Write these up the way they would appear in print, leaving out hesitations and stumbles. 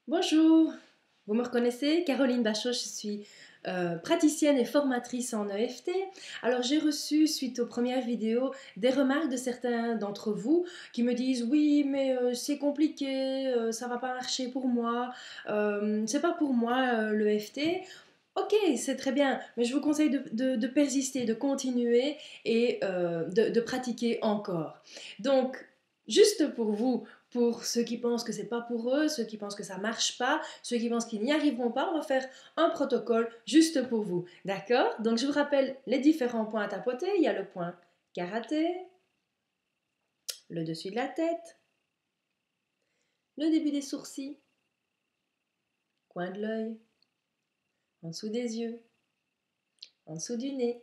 Bonjour, vous me reconnaissez? Caroline Bachot, je suis praticienne et formatrice en EFT. Alors j'ai reçu, suite aux premières vidéos, des remarques de certains d'entre vous qui me disent oui mais c'est compliqué, ça va pas marcher pour moi, c'est pas pour moi l'EFT. Ok, c'est très bien, mais je vous conseille de persister, de continuer et de pratiquer encore. Donc, juste pour vous, pour ceux qui pensent que c'est pas pour eux, ceux qui pensent que ça marche pas, ceux qui pensent qu'ils n'y arriveront pas, on va faire un protocole juste pour vous. D'accord? Donc, je vous rappelle les différents points à tapoter. Il y a le point karaté, le dessus de la tête, le début des sourcils, coin de l'œil, en dessous des yeux, en dessous du nez,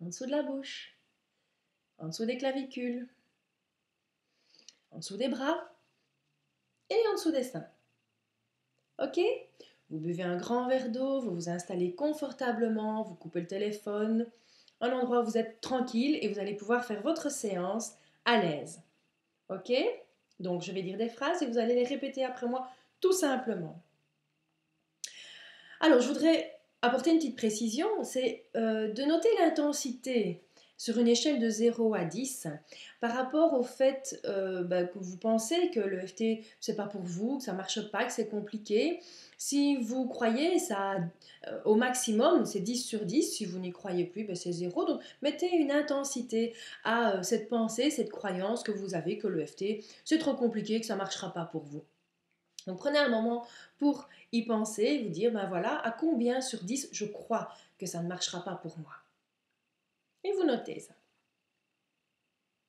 en dessous de la bouche, en dessous des clavicules, en dessous des bras et en dessous des seins. Ok? Vous buvez un grand verre d'eau, vous vous installez confortablement, vous coupez le téléphone, un endroit où vous êtes tranquille et vous allez pouvoir faire votre séance à l'aise. Ok? Donc je vais dire des phrases et vous allez les répéter après moi tout simplement. Alors je voudrais apporter une petite précision, c'est de noter l'intensité sur une échelle de 0 à 10 par rapport au fait que vous pensez que le FT c'est pas pour vous, que ça marche pas, que c'est compliqué. Si vous croyez ça au maximum, c'est 10 sur 10. Si vous n'y croyez plus, ben c'est 0. Donc mettez une intensité à cette pensée, cette croyance que vous avez que le FT c'est trop compliqué, que ça marchera pas pour vous. Donc prenez un moment pour y penser et vous dire, ben voilà, à combien sur 10 je crois que ça ne marchera pas pour moi. Et vous notez ça.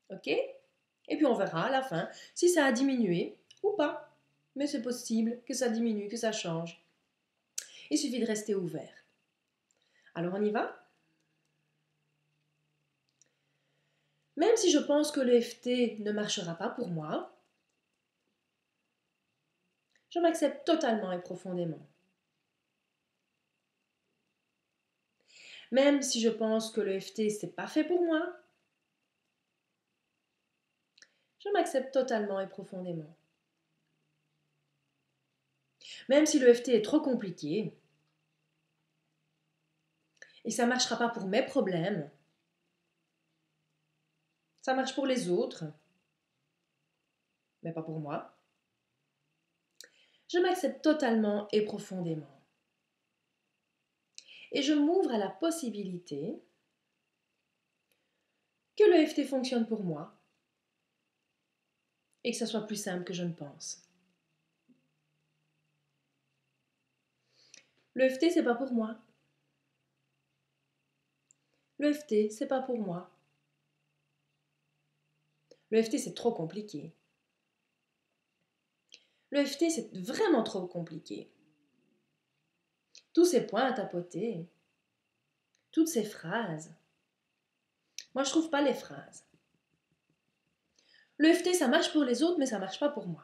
Ok? Et puis on verra à la fin si ça a diminué ou pas. Mais c'est possible que ça diminue, que ça change. Il suffit de rester ouvert. Alors on y va? Même si je pense que le FT ne marchera pas pour moi, je m'accepte totalement et profondément. Même si je pense que le FT c'est pas fait pour moi, je m'accepte totalement et profondément. Même si le FT est trop compliqué et ça ne marchera pas pour mes problèmes, ça marche pour les autres, mais pas pour moi, je m'accepte totalement et profondément. Et je m'ouvre à la possibilité que le FT fonctionne pour moi et que ça soit plus simple que je ne pense. Le FT, c'est pas pour moi. Le FT, c'est pas pour moi. Le FT, c'est trop compliqué. Le FT, c'est vraiment trop compliqué. Tous ces points à tapoter, toutes ces phrases. Moi, je trouve pas les phrases. Le FT, ça marche pour les autres, mais ça marche pas pour moi.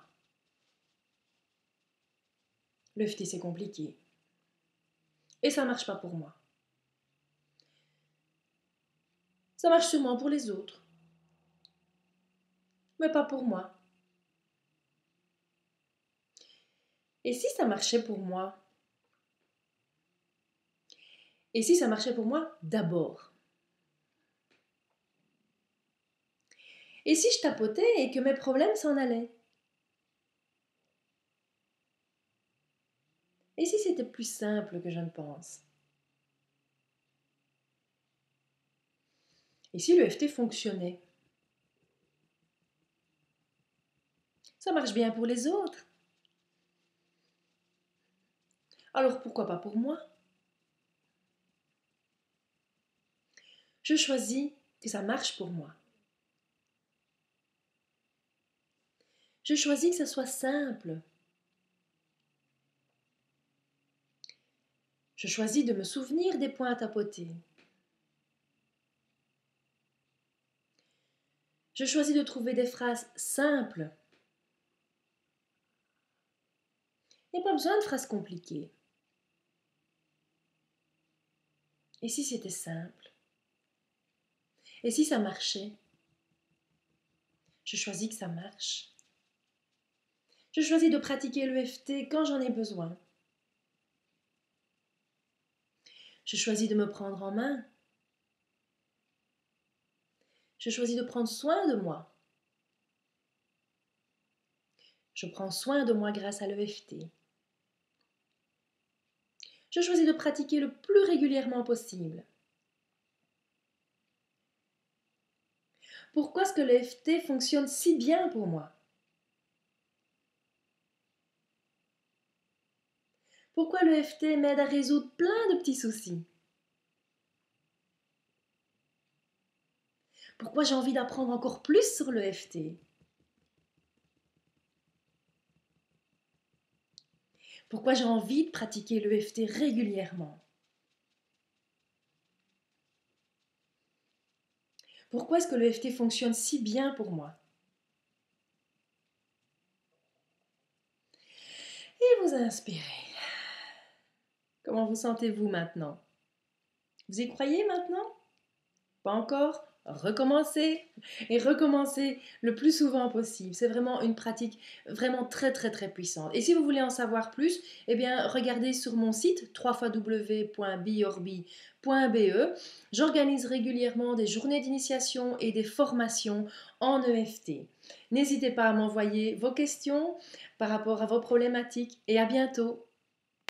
Le FT, c'est compliqué. Et ça marche pas pour moi. Ça marche sûrement pour les autres, mais pas pour moi. Et si ça marchait pour moi? Et si ça marchait pour moi d'abord? Et si je tapotais et que mes problèmes s'en allaient? Et si c'était plus simple que je ne pense? Et si le FT fonctionnait? Ça marche bien pour les autres. Alors pourquoi pas pour moi? Je choisis que ça marche pour moi. Je choisis que ça soit simple. Je choisis de me souvenir des points à tapoter. Je choisis de trouver des phrases simples. Il n'y a pas besoin de phrases compliquées. Et si c'était simple? Et si ça marchait? Je choisis que ça marche. Je choisis de pratiquer l'EFT quand j'en ai besoin. Je choisis de me prendre en main. Je choisis de prendre soin de moi. Je prends soin de moi grâce à l'EFT. Je choisis de pratiquer le plus régulièrement possible. Pourquoi est-ce que l'EFT fonctionne si bien pour moi? Pourquoi l'EFT m'aide à résoudre plein de petits soucis? Pourquoi j'ai envie d'apprendre encore plus sur l'EFT? Pourquoi j'ai envie de pratiquer l'EFT régulièrement? Pourquoi est-ce que l'EFT fonctionne si bien pour moi? Et vous inspirez. Comment vous sentez-vous maintenant? Vous y croyez maintenant? Pas encore? Recommencez et recommencez le plus souvent possible. C'est vraiment une pratique vraiment très très très puissante. Et si vous voulez en savoir plus, eh bien regardez sur mon site www.biorbi.be. J'organise régulièrement des journées d'initiation et des formations en EFT. N'hésitez pas à m'envoyer vos questions par rapport à vos problématiques et à bientôt.